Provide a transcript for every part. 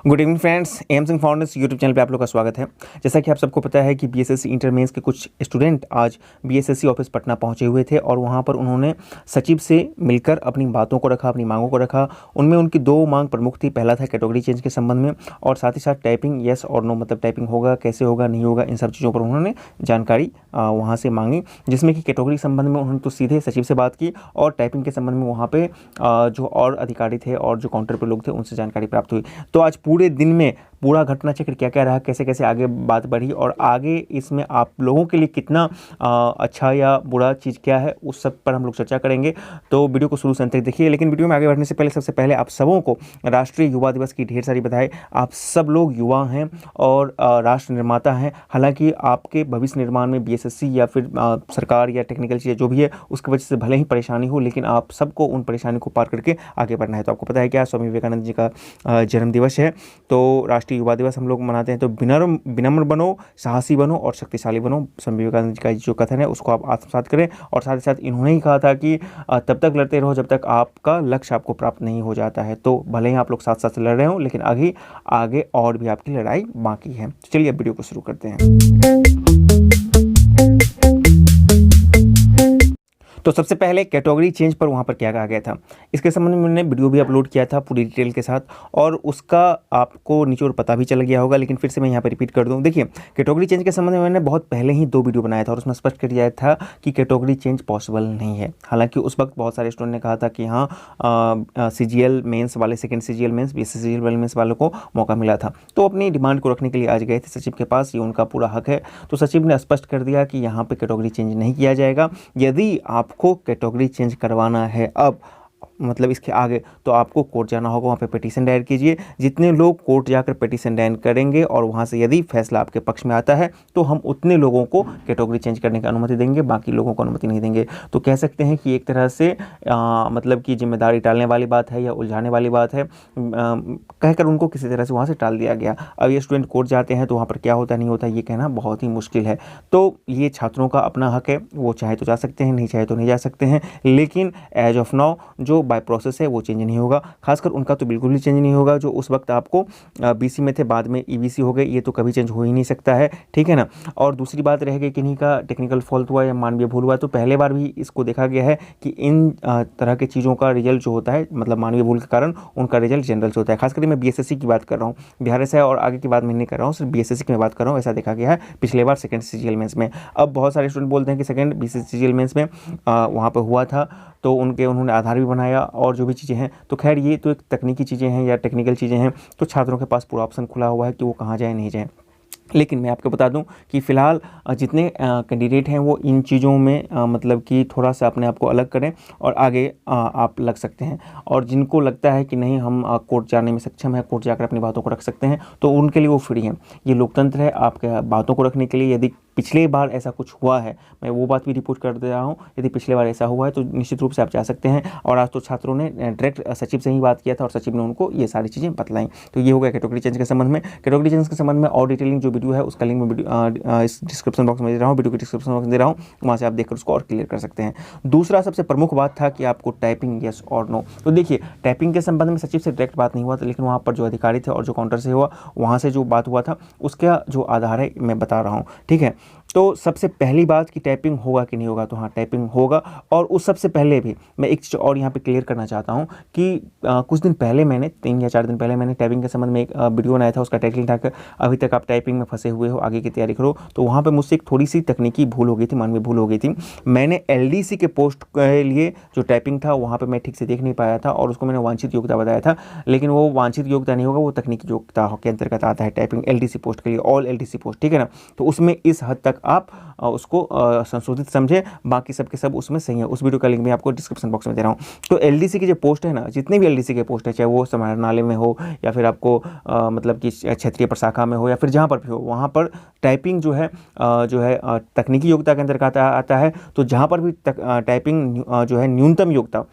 Good evening friends, M Singh founders YouTube channel पे आप लोग का स्वागत है। जैसा कि आप सबको पता है कि बीएसएससी इंटर मेंस के कुछ स्टूडेंट आज बीएसएससी ऑफिस पटना पहुंचे हुए थे और वहां पर उन्होंने सचिव से मिलकर अपनी बातों को रखा, अपनी मांगों को रखा। उनमें उनकी दो मांग प्रमुख थी। पहला था कैटेगरी चेंज के संबंध में और साथ ही साथ टाइपिंग येस और नो, मतलब टाइपिंग होगा, कैसे होगा, नहीं होगा, इन सब चीज़ों पर उन्होंने जानकारी वहाँ से मांगी। जिसमें कि कैटेगरी के संबंध में उन्होंने तो सीधे सचिव से बात की और टाइपिंग के संबंध में वहाँ पे जो और अधिकारी थे और जो काउंटर पर लोग थे उनसे जानकारी प्राप्त हुई। तो आज पूरे दिन में पूरा घटना चक्र क्या क्या रहा, कैसे कैसे आगे बात बढ़ी और आगे इसमें आप लोगों के लिए कितना अच्छा या बुरा चीज़ क्या है, उस सब पर हम लोग चर्चा करेंगे। तो वीडियो को शुरू से अंत तक देखिए। लेकिन वीडियो में आगे बढ़ने से पहले सबसे पहले आप सबों को राष्ट्रीय युवा दिवस की ढेर सारी बधाई। आप सब लोग युवा हैं और राष्ट्र निर्माता हैं। हालांकि आपके भविष्य निर्माण में बीएसएससी या फिर सरकार या टेक्निकल चीज़ें जो भी है उसकी वजह से भले ही परेशानी हो, लेकिन आप सबको उन परेशानी को पार करके आगे बढ़ना है। तो आपको पता है क्या, स्वामी विवेकानंद जी का जन्म दिवस है। तो राष्ट्रीय युवा दिवस हम लोग मनाते हैं। तो विनम्र बनो, साहसी बनो और शक्तिशाली बनो। स्वामी विवेकानंद जी का जो कथन है उसको आप आत्मसात करें। और साथ ही साथ इन्होंने ही कहा था कि तब तक लड़ते रहो जब तक आपका लक्ष्य आपको प्राप्त नहीं हो जाता है। तो भले ही आप लोग साथ साथ लड़ रहे हो, लेकिन आगे और भी आपकी लड़ाई बाकी है। तो चलिए अब वीडियो को शुरू करते हैं। तो सबसे पहले कैटेगरी चेंज पर वहाँ पर क्या कहा गया था, इसके संबंध में मैंने वीडियो भी अपलोड किया था पूरी डिटेल के साथ और उसका आपको निचोड़ पता भी चल गया होगा, लेकिन फिर से मैं यहाँ पर रिपीट कर दूँ। देखिए, कैटेगरी चेंज के संबंध में मैंने बहुत पहले ही 2 वीडियो बनाया था और उसमें स्पष्ट कर दिया था कि कैटेगरी चेंज पॉसिबल नहीं है। हालांकि उस वक्त बहुत सारे स्टूडेंट ने कहा था कि हाँ, CGL मेंस वाले, second CGL mains, BSc CGL mains वालों को मौका मिला था। तो अपनी डिमांड को रखने के लिए आज गए थे सचिव के पास, ये उनका पूरा हक है। तो सचिव ने स्पष्ट कर दिया कि यहाँ पर कैटेगरी चेंज नहीं किया जाएगा। यदि आपको कैटेगरी चेंज करवाना है अब, मतलब इसके आगे, तो आपको कोर्ट जाना होगा, वहाँ पे पिटीशन दायर कीजिए। जितने लोग कोर्ट जाकर पिटीशन दायर करेंगे और वहाँ से यदि फैसला आपके पक्ष में आता है तो हम उतने लोगों को कैटेगरी चेंज करने की अनुमति देंगे, बाकी लोगों को अनुमति नहीं देंगे। तो कह सकते हैं कि एक तरह से मतलब कि जिम्मेदारी टालने वाली बात है या उलझाने वाली बात है, कहकर उनको किसी तरह से वहाँ से टाल दिया गया। अब ये स्टूडेंट कोर्ट जाते हैं तो वहाँ पर क्या होता नहीं होता ये कहना बहुत ही मुश्किल है। तो ये छात्रों का अपना हक है, वो चाहे तो जा सकते हैं, नहीं चाहे तो नहीं जा सकते हैं। लेकिन एज ऑफ नाउ जो बाय प्रोसेस है वो चेंज नहीं होगा। खासकर उनका तो बिल्कुल भी चेंज नहीं होगा। जो उस वक्त आपको BC में थे, बाद में EBC हो गए, ये तो कभी चेंज हो ही नहीं सकता है, ठीक है ना। और दूसरी बात रह गई किन्हीं का टेक्निकल फॉल्ट हुआ या मानवीय भूल हुआ, तो पहले बार भी इसको देखा गया है कि इन तरह के चीज़ों का रिजल्ट जो होता है, मतलब मानवीय भूल के कारण उनका रिजल्ट जनरल से होता है। खासकर मैं BSSC की बात कर रहा हूँ, बिहार से और आगे की बात मैं नहीं कर रहा हूँ, सिर्फ BSSC की मैं बात कर रहा हूँ। ऐसा देखा गया है पिछले बार सेकेंड CGL मेंस में। अब बहुत सारे स्टूडेंट बोलते हैं कि सेकेंड BC CGL मेंस में वहाँ पर हुआ था तो उन्होंने आधार भी बनाया और जो भी चीज़ें हैं। तो खैर ये तो एक तकनीकी चीज़ें हैं या टेक्निकल चीज़ें हैं, तो छात्रों के पास पूरा ऑप्शन खुला हुआ है कि वो कहाँ जाए नहीं जाए। लेकिन मैं आपको बता दूं कि फ़िलहाल जितने कैंडिडेट हैं वो इन चीज़ों में मतलब कि थोड़ा सा अपने आप को अलग करें और आगे आप लग सकते हैं। और जिनको लगता है कि नहीं हम कोर्ट जाने में सक्षम है, कोर्ट जाकर अपनी बातों को रख सकते हैं, तो उनके लिए वो फ्री हैं। ये लोकतंत्र है आपके बातों को रखने के लिए। यदि पिछले बार ऐसा कुछ हुआ है, मैं वो बात भी रिपोर्ट कर दे रहा हूँ, यदि पिछले बार ऐसा हुआ है तो निश्चित रूप से आप जा सकते हैं। और आज तो छात्रों ने डायरेक्ट सचिव से ही बात किया था और सचिव ने उनको ये सारी चीज़ें बतलाई। तो ये हो गया कैटेगरी चेंज के संबंध में। कैटेगरी चेंज के संबंध में और डिटेलिंग जो वीडियो है उसका लिंक मैं इस डिस्क्रिप्शन बॉक्स में दे रहा हूँ, वीडियो के डिस्क्रिप्शन बॉक्स में दे रहा हूँ, वहाँ से आप देखकर उसको और क्लियर कर सकते हैं। दूसरा सबसे प्रमुख बात था कि आपको टाइपिंग येस और नो। तो देखिए, टाइपिंग के संबंध में सचिव से डायरेक्ट बात नहीं हुआ था, लेकिन वहाँ पर जो अधिकारी थे और जो काउंटर से हुआ, वहाँ से जो बात हुआ था उसका जो आधार है मैं बता रहा हूँ, ठीक है। तो सबसे पहली बात कि टाइपिंग होगा कि नहीं होगा, तो हाँ टाइपिंग होगा। और उस सबसे पहले भी मैं एक चीज़ और यहाँ पे क्लियर करना चाहता हूँ कि कुछ दिन पहले मैंने 3 या 4 दिन पहले मैंने टाइपिंग के संबंध में एक वीडियो बनाया था। उसका टाइटल था कि अभी तक आप टाइपिंग में फंसे हुए हो, आगे की तैयारी करो। तो वहाँ पर मुझसे एक थोड़ी सी तकनीकी भूल हो गई थी, मानवीय भूल हो गई थी। मैंने LDC के पोस्ट के लिए जो टाइपिंग था वहाँ पर मैं ठीक से देख नहीं पाया था और उसको मैंने वांछित योग्यता बताया था, लेकिन वो वांछित योग्यता नहीं होगा, वो तकनीकी योग्यता के अंतर्गत आता है टाइपिंग LDC पोस्ट के लिए, ऑल LDC पोस्ट, ठीक है ना। तो उसमें इस हद तक आप उसको संशोधित समझे, बाकी सब के सब उसमें सही है। उस वीडियो का लिंक मैं आपको डिस्क्रिप्शन बॉक्स में दे रहा हूँ। तो LDC की जो पोस्ट है ना, जितने भी LDC के पोस्ट है, चाहे वो समाहरणालय में हो या फिर आपको मतलब कि क्षेत्रीय प्रशाखा में हो या फिर जहाँ पर भी हो, वहाँ पर टाइपिंग जो है तकनीकी योग्यता के अंतर्गत आता है। तो जहाँ पर भी टाइपिंग जो है न्यूनतम योग्यता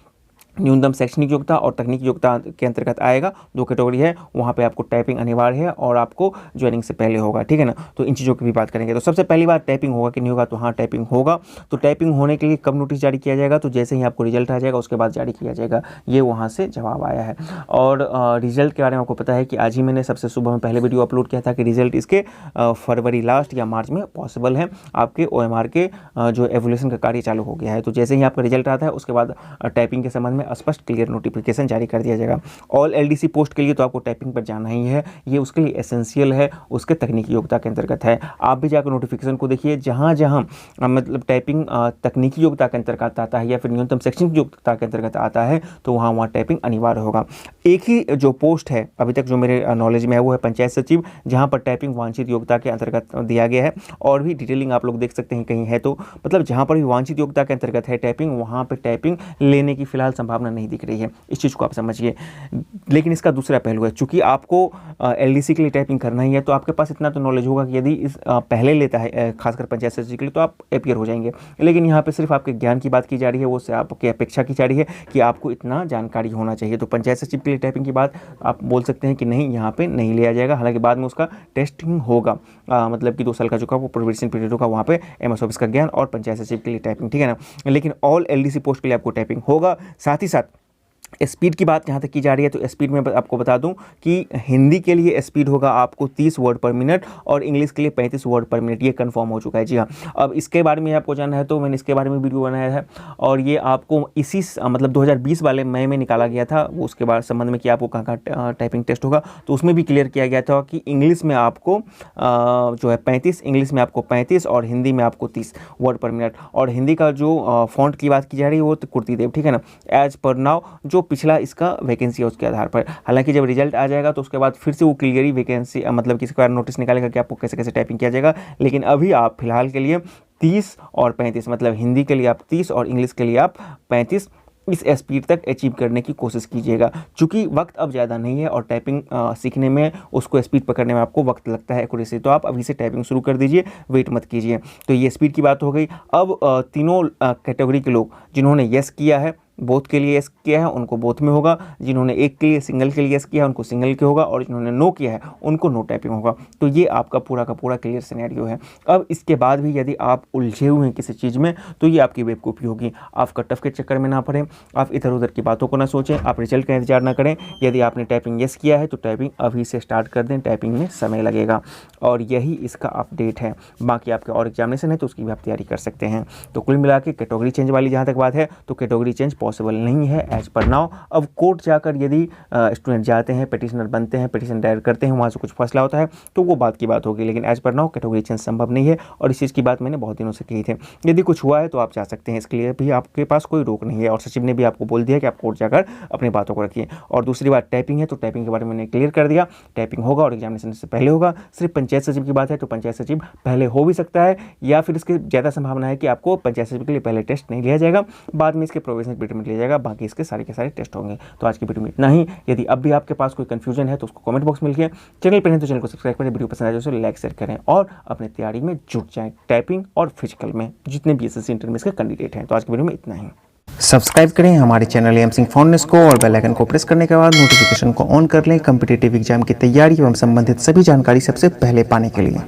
न्यूनतम शैक्षणिक योग्यता और तकनीकी योग्यता के अंतर्गत आएगा। 2 कैटेगरी है, वहाँ पे आपको टाइपिंग अनिवार्य है और आपको ज्वाइनिंग से पहले होगा, ठीक है ना। तो इन चीज़ों की भी बात करेंगे। तो सबसे पहली बात टाइपिंग होगा कि नहीं होगा, तो हाँ टाइपिंग होगा। तो टाइपिंग होने के लिए कब नोटिस जारी किया जाएगा, तो जैसे ही आपको रिजल्ट आ जाएगा उसके बाद जारी किया जाएगा। ये वहाँ से जवाब आया है। और रिजल्ट के बारे में आपको पता है कि आज ही मैंने सबसे सुबह में पहले वीडियो अपलोड किया था कि रिजल्ट इसके फरवरी लास्ट या मार्च में पॉसिबल है। आपके OMR के जो एवोल्यूशन का कार्य चालू हो गया है। तो जैसे ही आपका रिजल्ट आता है उसके बाद टाइपिंग के संबंध में स्पष्ट क्लियर नोटिफिकेशन जारी कर दिया जाएगा। ऑल LDC पोस्ट के लिए तो आपको टाइपिंग पर जाना ही है, ये उसके लिए एसेंशियल है, उसके तकनीकी योग्यता के अंतर्गत है। आप भी जाकर नोटिफिकेशन को देखिए, जहाँ जहाँ मतलब टाइपिंग तकनीकी योग्यता के अंतर्गत आता है या फिर न्यूनतम शैक्षणिक योग्यता के अंतर्गत आता है तो वहाँ टाइपिंग अनिवार्य होगा। एक ही जो पोस्ट है अभी तक जो मेरे नॉलेज में है वो है पंचायत सचिव, जहाँ पर टाइपिंग वांछित योग्यता के अंतर्गत दिया गया है। और भी डिटेलिंग आप लोग देख सकते हैं कहीं है, तो मतलब जहाँ पर भी वांछित योग्यता के अंतर्गत है टाइपिंग, वहाँ पर टाइपिंग लेने की फिलहाल संभावना नहीं दिख रही है। इस चीज़ को आप समझिए। लेकिन इसका दूसरा पहलू है, चूंकि आपको LDC के लिए टाइपिंग करना ही है तो आपके पास इतना तो नॉलेज होगा कि यदि इस पहले लेता है खासकर पंचायत सचिव के लिए तो आप अपियर हो जाएंगे। लेकिन यहाँ पे सिर्फ आपके ज्ञान की बात की जा रही है, वो से आपकी अपेक्षा की जा रही है कि आपको इतना जानकारी होना चाहिए। तो पंचायत सचिव के लिए टाइपिंग की बात आप बोल सकते हैं कि नहीं, यहाँ पे नहीं लिया जाएगा। हालांकि बाद में उसका टेस्टिंग होगा, मतलब कि 2 साल का जो का वो प्रोबेशन पीरियड होगा, वहाँ पे MS ऑफिस का ज्ञान और पंचायत सचिव के लिए टाइपिंग, ठीक है ना। लेकिन ऑल LDC पोस्ट के लिए आपको टाइपिंग होगा। साथ ही साथ स्पीड की बात जहाँ तक की जा रही है तो स्पीड में आपको बता दूं कि हिंदी के लिए स्पीड होगा आपको 30 वर्ड पर मिनट और इंग्लिश के लिए 35 वर्ड पर मिनट, ये कंफर्म हो चुका है। जी हाँ, अब इसके बारे में आपको जानना है तो मैंने इसके बारे में वीडियो बनाया है और ये आपको इसी मतलब 2020 वाले मई में निकाला गया था। वो उसके बाद संबंध में कि आपको कहाँ कहाँ टाइपिंग टेस्ट होगा, तो उसमें भी क्लियर किया गया था कि इंग्लिश में आपको जो है 35, इंग्लिश में आपको 35 और हिंदी में आपको 30 वर्ड पर मिनट। और हिंदी का जो फॉन्ट की बात की जा रही है वो तो कुर्तीदेव, ठीक है ना, एज पर नाउ जो पिछला इसका वैकेंसी है उसके आधार पर। हालांकि जब रिजल्ट आ जाएगा तो उसके बाद फिर से वो क्लियरली वैकेंसी मतलब किसी का नोटिस निकालेगा कि आपको कैसे कैसे टाइपिंग किया जाएगा। लेकिन अभी आप फिलहाल के लिए 30 और 35 मतलब हिंदी के लिए आप 30 और इंग्लिश के लिए आप 35 इस स्पीड तक अचीव करने की कोशिश कीजिएगा। चूंकि वक्त अब ज़्यादा नहीं है और टाइपिंग सीखने में उसको स्पीड पकड़ने में आपको वक्त लगता है एक्यूरेसी, तो आप अभी से टाइपिंग शुरू कर दीजिए, वेट मत कीजिए। तो ये स्पीड की बात हो गई। अब तीनों कैटेगरी के लोग जिन्होंने यस किया है बोथ के लिए यस किया है उनको बोथ में होगा, जिन्होंने एक के लिए सिंगल के लिए यस किया है उनको सिंगल के होगा और जिन्होंने नो किया है उनको नो टाइपिंग होगा। तो ये आपका पूरा का पूरा क्लियर सिनेरियो है। अब इसके बाद भी यदि आप उलझे हुए हैं किसी चीज़ में तो ये आपकी बेवकूफ़ी होगी। आप कट ऑफ के चक्कर में ना पड़ें, आप इधर उधर की बातों को ना सोचें, आप रिजल्ट का इंतजार ना करें। यदि आपने टाइपिंग यस किया है तो टाइपिंग अभी से स्टार्ट कर दें, टाइपिंग में समय लगेगा और यही इसका अपडेट है। बाकी आपके और एग्जामिनेशन है तो उसकी भी आप तैयारी कर सकते हैं। तो कुल मिला के कैटेगरी चेंज वाली जहाँ तक बात है तो कैटेगरी चेंज पॉसिबल नहीं है एज पर नाउ। अब कोर्ट जाकर यदि स्टूडेंट जाते हैं, पिटिशनर बनते हैं, पिटिशन दायर करते हैं, वहाँ से कुछ फैसला होता है तो वो बात की बात होगी। लेकिन as per now category change संभव नहीं है और इस चीज़ की बात मैंने बहुत दिनों से कही थी। यदि कुछ हुआ है तो आप जा सकते हैं, इसके लिए भी आपके पास कोई रोक नहीं है। और सचिव ने भी आपको बोल दिया कि आप कोर्ट जाकर अपनी बातों को रखिए। और दूसरी बात टाइपिंग है तो टाइपिंग के बारे में मैंने क्लियर कर दिया, टाइपिंग होगा और एग्जामिनेशन से पहले होगा। सिर्फ पंचायत सचिव की बात है तो पंचायत सचिव पहले हो भी सकता है या फिर इसकी ज़्यादा संभावना है कि आपको पंचायत सचिव के लिए पहले टेस्ट नहीं लिया जाएगा, बाद में इसके प्रोविजनल पीरियड में लिया जाएगा, बाकी इसके सारे के सारे टेस्ट होंगे। तो आज की वीडियो में इतना ही। यदि अब भी आपके पास कोई कंफ्यूजन है तो उसको कमेंट बॉक्स में लिखिए। चैनल पर हैं तो चैनल को सब्सक्राइब करें, वीडियो पसंद आए तो लाइक शेयर करें और अपने तैयारी में जुट जाएं, टाइपिंग और फिजिकल में जितने भी SSC इंटरमीडिएट के कैंडिडेट हैं। तो आज की वीडियो में इतना ही। सब्सक्राइब करें हमारे चैनल एम सिंह फाउंडेशन को और बेल आइकन को प्रेस करने के बाद नोटिफिकेशन को ऑन कर लें कॉम्पिटिटिव एग्जाम की तैयारी एवं संबंधित सभी जानकारी सबसे पहले पाने के लिए।